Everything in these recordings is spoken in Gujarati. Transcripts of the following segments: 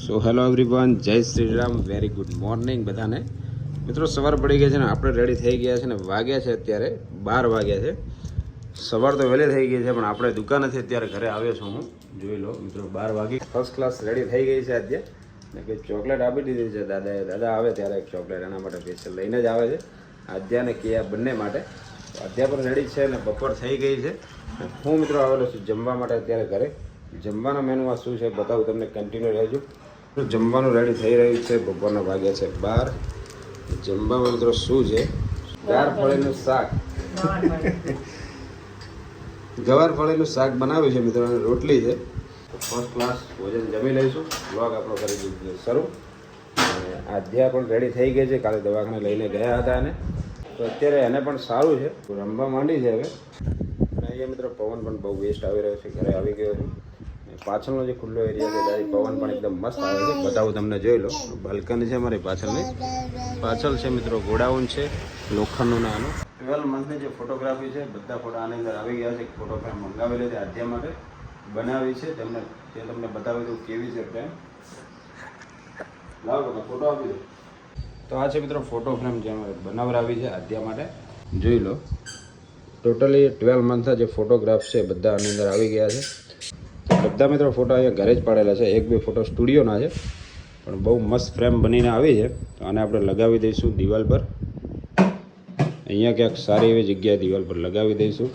સો હેલો એવરીવન, જય Shri Ram, very good morning બધાને. મિત્રો સવાર પડી ગઈ છે ને આપણે રેડી થઈ ગયા છે ને વાગ્યા છે અત્યારે 12 વાગ્યા છે. સવાર તો વહેલી થઈ ગઈ છે પણ આપણે દુકાનેથી અત્યારે ઘરે આવ્યો છું હું. જોઈ લો મિત્રો 12 વાગી ફર્સ્ટ ક્લાસ રેડી થઈ ગઈ છે આજે ને કંઈ ચોકલેટ આપી દીધી છે દાદાએ. દાદા આવે ત્યારે એક ચોકલેટ એના માટે સ્પેશિયલ લઈને જ આવે છે આદ્યા ને કિયા બંને માટે. તો આદ્યા પણ રેડી છે ને બપોર થઈ ગઈ છે. હું મિત્રો આવેલો છું જમવા માટે અત્યારે ઘરે. જમવાના મેનુમાં શું છે બતાવું તમને, કન્ટિન્યુ રહેજો. જમવાનું રેડી થઈ રહ્યું છે. બપોરના વાગ્યા છે 12. જમવામાં મિત્રો શું છે, ગવાર ફળીનું શાક ગવાર ફળીનું શાક બનાવ્યું છે મિત્રો અને રોટલી છે. ફર્સ્ટ ક્લાસ ભોજન જમી લઈશું. બ્લોગ આપણો કરી દીધો શરૂ. અને આધ્યા પણ રેડી થઈ ગઈ છે, કાલે દવાખાને લઈને ગયા હતા એને. તો અત્યારે એને પણ સારું છે, રમવા માંડી છે હવે. અને અહીંયા મિત્રો પવન પણ બહુ વેસ્ટ આવી રહ્યો છે. ઘરે આવી ગયો છું. પાછળનો જે ખુલ્લો એરિયા છે ત્યાં પવન પણ એકદમ મસ્ત આવે છે. બતાવું તમને, જોઈ લો. બાલ્કની છે અમારી પાછળની. પાછળ છે મિત્રો ગોડાઉન છે લોખંડનું નાનું. 12 મંથની જે ફોટોગ્રાફી છે બધા ફોટો આની અંદર આવી ગયા છે. ફોટોગ્રાફ મંગાવેલી હતી આધ્યા માટે, બનાવી છે તેમને. તે તમને બતાવી દઉં કેવી છે ફ્રેમ. લાવો બધા ફોટો આપી દો. તો આ છે મિત્રો ફોટો ફ્રેમ જે અમારે બનાવરાવી છે આધ્યા માટે. જોઈ લો, ટોટલી 12 મંથના જે ફોટોગ્રાફ છે બધા આની અંદર આવી ગયા છે. બધા મિત્રો ફોટો અહીંયા ઘરે જ પાડેલા છે. 1-2 ફોટો સ્ટુડિયોના છે પણ બહુ મસ્ત ફ્રેમ બનીને આવી છે. તો આને આપણે લગાવી દઈશું દિવાલ પર. અહીંયા ક્યાંક સારી એવી જગ્યાએ દિવાલ પર લગાવી દઈશું.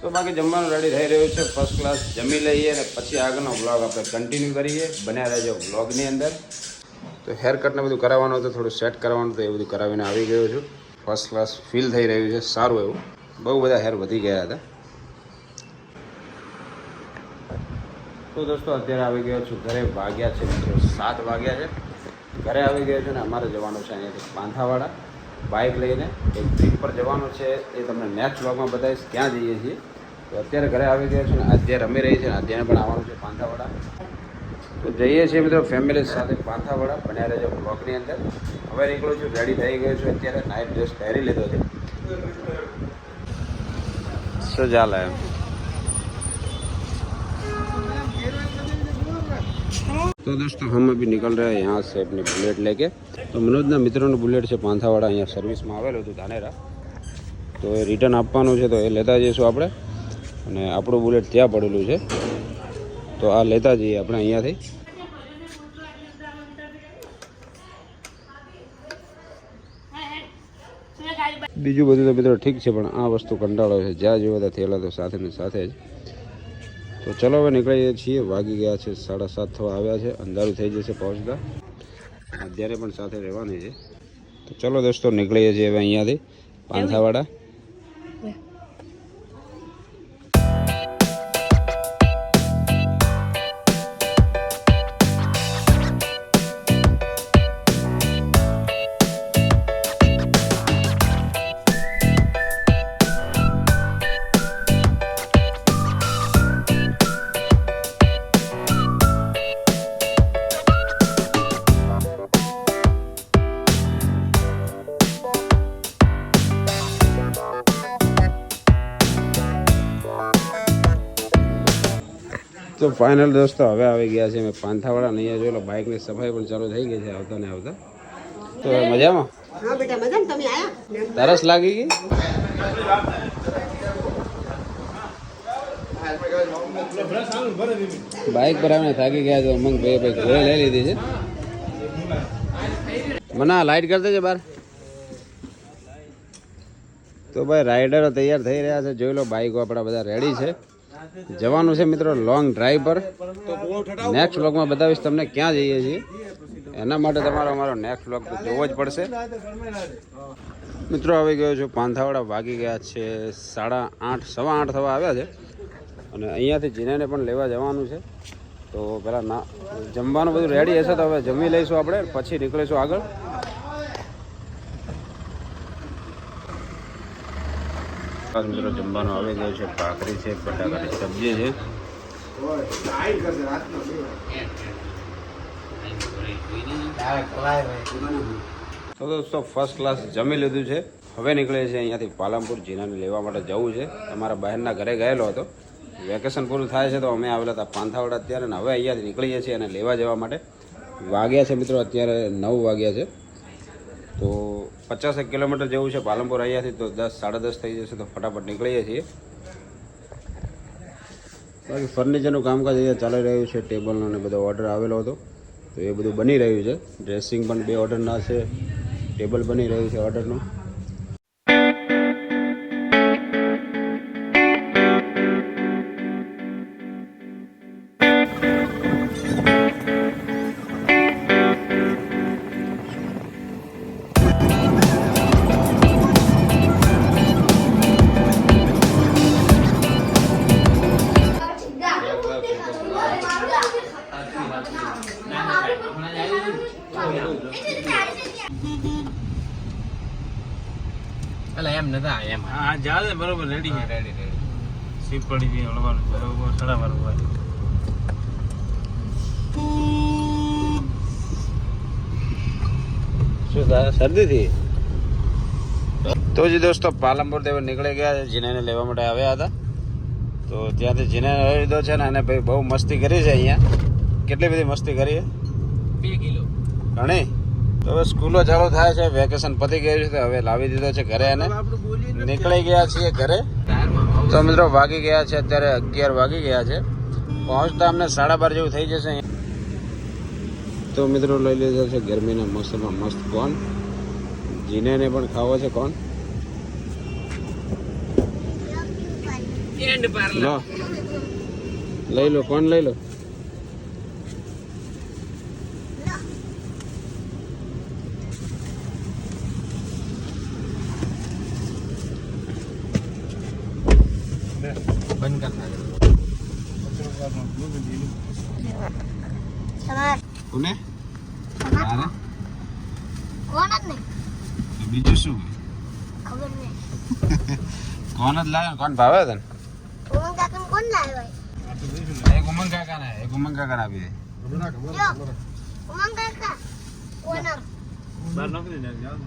તો બાકી જમવાનું રેડી થઈ રહ્યું છે. ફર્સ્ટ ક્લાસ જમી લઈએ અને પછી આગળનો બ્લોગ આપણે કન્ટિન્યુ કરીએ. બન્યા રહેજો બ્લોગની અંદર. તો હેર કટને બધું કરાવવાનું હતું, થોડું સેટ કરવાનું હતું, એ બધું કરાવીને આવી ગયો છું. ફર્સ્ટ ક્લાસ ફીલ થઈ રહ્યું છે, સારું એવું. બહુ બધા હેર વધી ગયા હતા. તો દોસ્તો અત્યારે આવી ગયો છું ઘરે. વાગ્યા છે મિત્રો 7 વાગ્યા છે. ઘરે આવી ગયો છું ને અમારે જવાનું છે અહીંયાથી પાંથાવાડા બાઇક લઈને. એક ટ્રીપ પર જવાનું છે, એ તમને નેક્સ્ટ વ્લોગમાં બતાવીશ ક્યાં જઈએ છીએ. તો અત્યારે ઘરે આવી ગયો છું ને આદ્યા રમી રહી છે ને આદ્યાને પણ આવવાનું છે પાંથાવાડા. તો જઈએ છીએ મિત્રો ફેમિલી સાથે પાંથાવાડા. બન્યા રહેજો વ્લોગની અંદર. હવે નીકળું છું, રેડી થઈ ગયો છું. અત્યારે નાઇટ ડ્રેસ પહેરી લીધો છે. શું ચાલે એમ? तो दोस्तों हम अभी निकल रहे हैं यहाँ से अपनी बुलेट लेके. तो मनोजना मित्रों बुलेट છે પાંથાવાડા, અહીંયા સર્વિસમાં આવેલું હતું ધાનેરા. તો એ રિટર્ન આપવાનું છે, તો એ લેતા જઈશું આપણે. અને આપણું બુલેટ ત્યાં પડેલું છે, તો આ લેતા જઈએ આપણે અહીંયાથી. બીજું બધું તો મિત્રો ઠીક છે, પણ આ વસ્તુ કંટાળો છે. જ્યાં જોવા ત્યાં થયેલા તો સાથે ને સાથે જ. તો ચલો હવે નીકળીએ છીએ. વાગી ગયા છે 7:30 થવા આવ્યા છે. અંધારું થઈ જશે પહોંચતા. અત્યારે પણ સાથે રહેવાની છે. તો ચલો દોસ્તો નીકળીએ છીએ હવે અહીંયાથી પાંથાવાડા. તો ફાઇનલ દોસ્તો હવે આવી ગયા છે મેં પાંથાવાડા. અહીંયા જોઈ લો બાઇકની સફાઈ પણ ચાલુ થઈ ગઈ છે આવતા ને આવતા. તો મજામાં? હા બેટા મજામાં. તમે આયા? તરસ લાગી ગઈ? બાઇક પર આવીને થાકી ગયા તો ઉમંગ ભાઈ ઘોડે લઈ લીધી છે. મને લાઇટ કરી દેજે બાર. તો ભાઈ રાઇડરો તૈયાર થઈ રહ્યા છે. જોઈ લો બાઇકો આપણા બધા રેડી છે. જવાનું છે મિત્રો લોંગ ડ્રાઈવ પર. નેક્સ્ટ વ્લોગમાં બતાવીશ તમને ક્યાં જઈએ છીએ. એના માટે તમારો અમારો નેક્સ્ટ વ્લોગ જોવો જ પડશે. મિત્રો આવી ગયો છું પાંથાવાડા. વાગી ગયા છે 8:30, 8:15 થવા આવ્યા છે. અને અહીંયાથી જીનાને પણ લેવા જવાનું છે. તો પહેલાં જમવાનું બધું રેડી હશે તો હવે જમી લઈશું આપણે, પછી નીકળીશું આગળ. મિત્રો જમવાનું આવી ગયું છે. ભાખરી છે, બટાકાની સબ્જી છે. તો દોસ્તો ફર્સ્ટ ક્લાસ જમી લીધું છે. હવે નીકળે છે અહીંયાથી પાલનપુર. જીનાને લેવા માટે જવું છે. અમારા બહેનના ઘરે ગયેલો હતો. વેકેશન પૂરું થાય છે તો અમે આવેલા હતા પાંથાવાડા અત્યારે, ને હવે અહીંયાથી નીકળીએ છીએ અને લેવા જવા માટે. વાગ્યા છે મિત્રો અત્યારે 9 વાગ્યા છે. તો 50 કિલોમીટર જેવું છે પાલનપુર અહીંયાથી, તો 10 સાડા 10 થઈ જશે તો ફટાફટ નીકળીએ છીએ. બાકી ફર્નિચરનું કામકાજ અહીંયા ચાલી રહ્યું છે. ટેબલનો ને બધો ઓર્ડર આવેલો હતો તો એ બધું બની રહ્યું છે. ડ્રેસિંગ પણ 2 ઓર્ડરના છે. ટેબલ બની રહ્યું છે ઓર્ડરનું. અલા એમ નતા એમ હા જાદે બરોબર રેડી છે રેડી સીપ પડી ગઈ હળવાનું બરોબર સડાવાનું હોય શું થાય શરદી થી? તો જી દોસ્તો પાલનપુર થી નીકળી ગયા છે. જીનાને લેવા માટે આવ્યા હતા તો ત્યાંથી જીનાને લઈ લીધો છે ને, અને ભાઈ બહુ મસ્તી કરી છે અહીંયા. કેટલી બધી મસ્તી કરી છે? 2 કિલો ઘણી. તો હવે સ્કૂલો ચાલુ થાય છે, વેકેશન પતી ગયું છે, તો હવે લાવી દીધો છે ઘરે અને નીકળી ગયા છીએ ઘરે. તો મિત્રો વાગી ગયા છે અત્યારે 11 વાગી ગયા છે. પહોંચતા અમને 12:30 જેવું થઈ જશે. તો મિત્રો લઈ લીધો છે ગરમીના મોસમમાં મસ્ત કોન. જીનેને પણ ખાવો છે કોન. એન્ડ પાર્લર લો લઈ લો કોન લઈ લો. બંધ કર કોને કોણ જ નહીં બીજું શું ખબર નહીં કોણ જ લાવે? કોણ ભાવે તને? ઉમંગ કાકા કોણ લાવ્યો એક ઉમંગ કાકા ને એક ઉમંગ કાકા આપી દે. જો ઉમંગ કાકા કોણ બાર નોકરી ને જાવ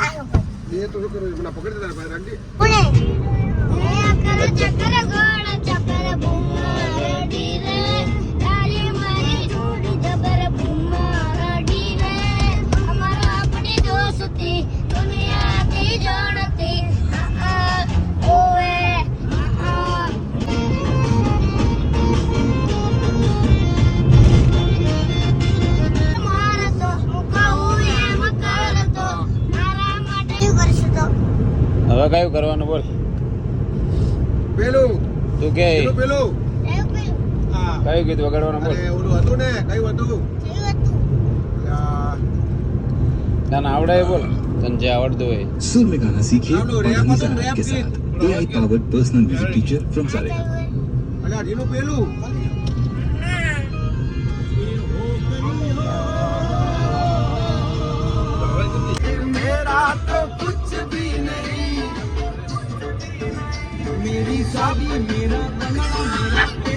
આયો ये तो रुको मैं पकड़ देता है रख दी કોણે એ ચક્કર ગોળ ચક્કર બુમારડી રે તારી મારી જોડી જબર બુમારડી રે અમારો આપણી દોસ્તી દુનિયાથી જાણતી ઓએ મારા તો મુકાવું એમ કરતો મારા માટે કરશું તો હવે કયું કરવાનું બોલ? પેલું તું કે પેલું એવું પેલું હા કયું ગીત વગાડવાનું બોલ? અરે ઓલું હતું ને કયું હતું થયું હતું તને આવડે એ બોલ, તને જે આવડતું હોય. सुर में गाना सीखिए हम लोग और रैप धनी अपन सहारा रैप के की- साथ AI powered personal music teacher from Saregama. અલ્યા ઢીલું પેલું मेरा तो कुछ भी नहीं मेरी शादी मेरा बंगला मेरा